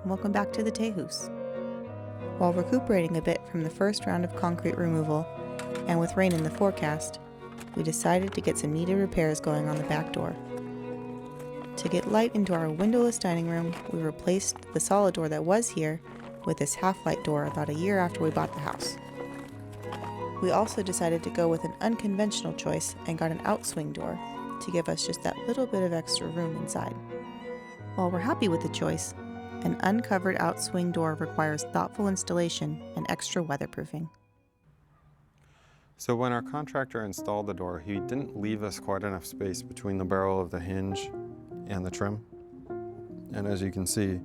welcome back to the Tejas. While recuperating a bit from the first round of concrete removal, and with rain in the forecast, we decided to get some needed repairs going on the back door. To get light into our windowless dining room, we replaced the solid door that was here with this half-light door about a year after we bought the house. We also decided to go with an unconventional choice and got an outswing door to give us just that little bit of extra room inside. While we're happy with the choice, an uncovered outswing door requires thoughtful installation and extra weatherproofing. So when our contractor installed the door, he didn't leave us quite enough space between the barrel of the hinge and the trim. And as you can see,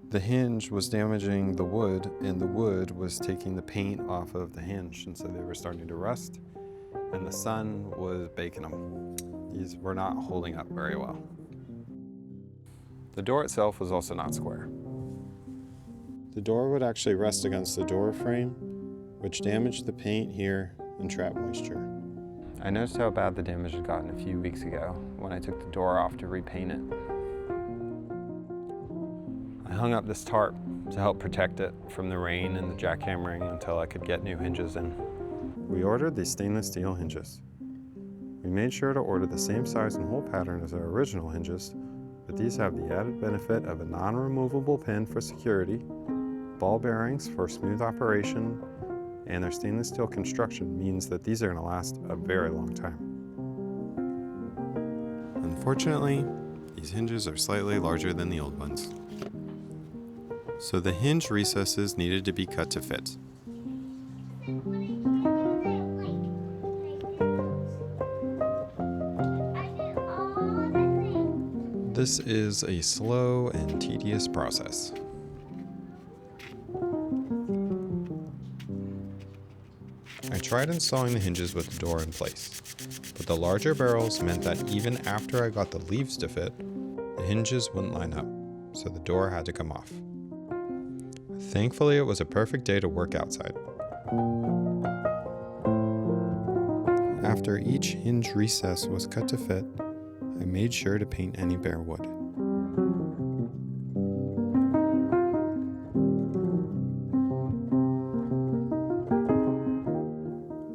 the hinge was damaging the wood, and the wood was taking the paint off of the hinge, and so they were starting to rust, and the sun was baking them. These were not holding up very well. The door itself was also not square. The door would actually rest against the door frame, which damaged the paint here and trapped moisture. I noticed how bad the damage had gotten a few weeks ago when I took the door off to repaint it. I hung up this tarp to help protect it from the rain and the jackhammering until I could get new hinges in. We ordered these stainless steel hinges. We made sure to order the same size and hole pattern as our original hinges, but these have the added benefit of a non-removable pin for security, ball bearings for smooth operation, and their stainless steel construction means that these are going to last a very long time. Unfortunately, these hinges are slightly larger than the old ones, so the hinge recesses needed to be cut to fit. This is a slow and tedious process. I tried installing the hinges with the door in place, but the larger barrels meant that even after I got the leaves to fit, the hinges wouldn't line up, so the door had to come off. Thankfully, it was a perfect day to work outside. After each hinge recess was cut to fit, I made sure to paint any bare wood.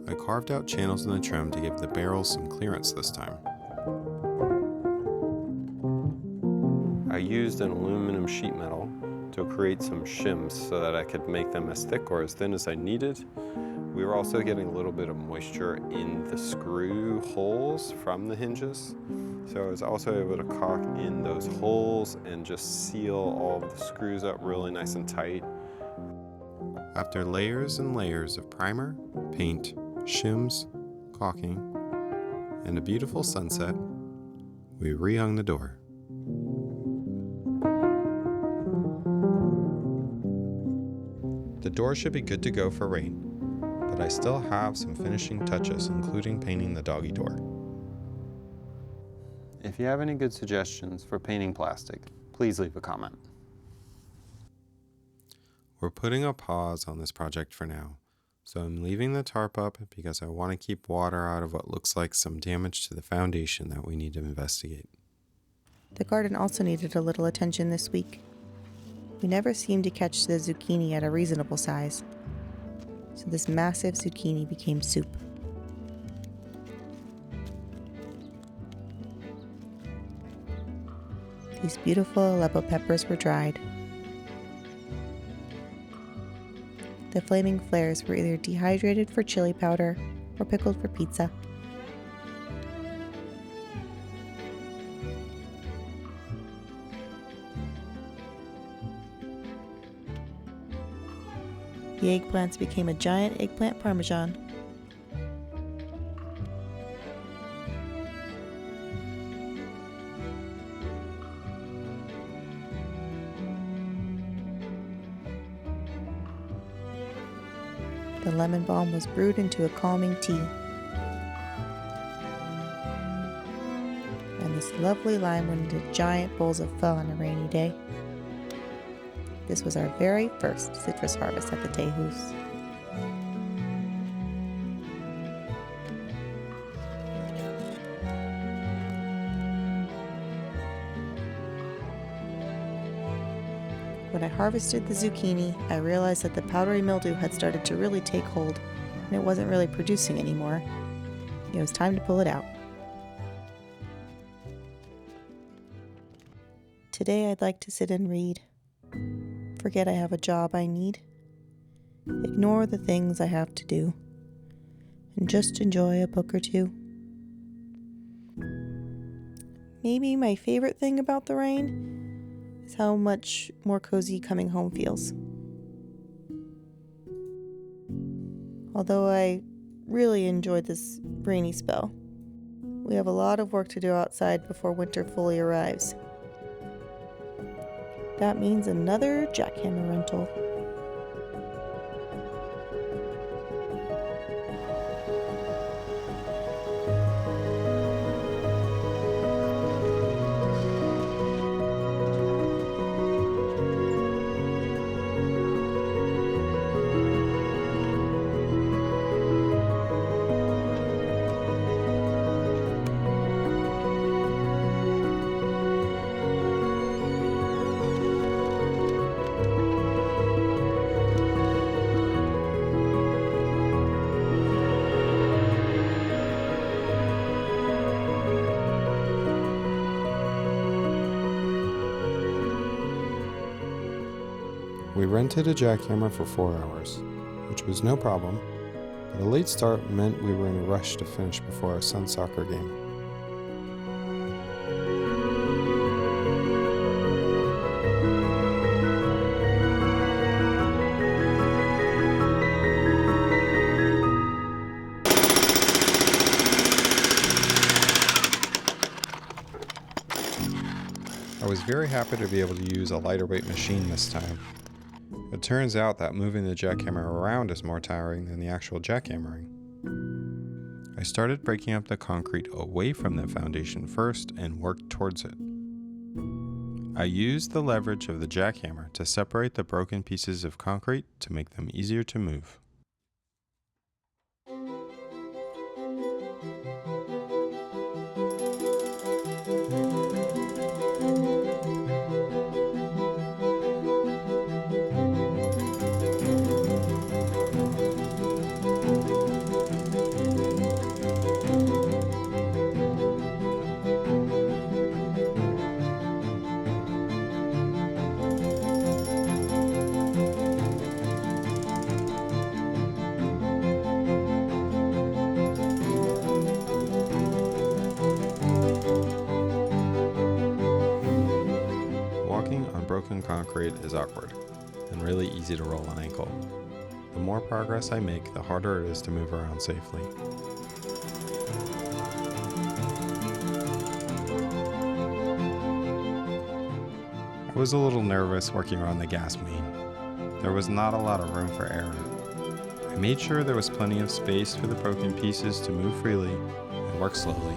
I carved out channels in the trim to give the barrels some clearance this time. I used an aluminum sheet metal to create some shims so that I could make them as thick or as thin as I needed. We were also getting a little bit of moisture in the screw holes from the hinges. So I was also able to caulk in those holes and just seal all of the screws up really nice and tight. After layers and layers of primer, paint, shims, caulking, and a beautiful sunset, we rehung the door. The door should be good to go for rain, but I still have some finishing touches, including painting the doggy door. If you have any good suggestions for painting plastic, please leave a comment. We're putting a pause on this project for now, so I'm leaving the tarp up because I want to keep water out of what looks like some damage to the foundation that we need to investigate. The garden also needed a little attention this week. We never seemed to catch the zucchini at a reasonable size, so this massive zucchini became soup. These beautiful Aleppo peppers were dried. The flaming flares were either dehydrated for chili powder or pickled for pizza. The eggplants became a giant eggplant parmesan. The lemon balm was brewed into a calming tea. And this lovely lime went into giant bowls of pho on a rainy day. This was our very first citrus harvest at the Tejas. When I harvested the zucchini, I realized that the powdery mildew had started to really take hold, and it wasn't really producing anymore. It was time to pull it out. Today I'd like to sit and read. Forget I have a job I need. Ignore the things I have to do. And just enjoy a book or two. Maybe my favorite thing about the rain is how much more cozy coming home feels. Although I really enjoyed this rainy spell, we have a lot of work to do outside before winter fully arrives. That means another jackhammer rental. We rented a jackhammer for 4 hours, which was no problem, but a late start meant we were in a rush to finish before our son's soccer game. I was very happy to be able to use a lighter weight machine this time. It turns out that moving the jackhammer around is more tiring than the actual jackhammering. I started breaking up the concrete away from the foundation first and worked towards it. I used the leverage of the jackhammer to separate the broken pieces of concrete to make them easier to move. Walking on broken concrete is awkward and really easy to roll an ankle. The more progress I make, the harder it is to move around safely. I was a little nervous working around the gas main. There was not a lot of room for error. I made sure there was plenty of space for the broken pieces to move freely and work slowly.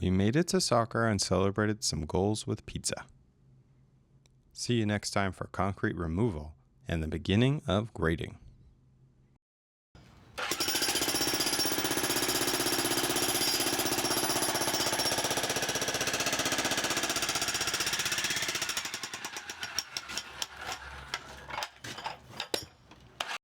We made it to soccer and celebrated some goals with pizza. See you next time for concrete removal and the beginning of grading.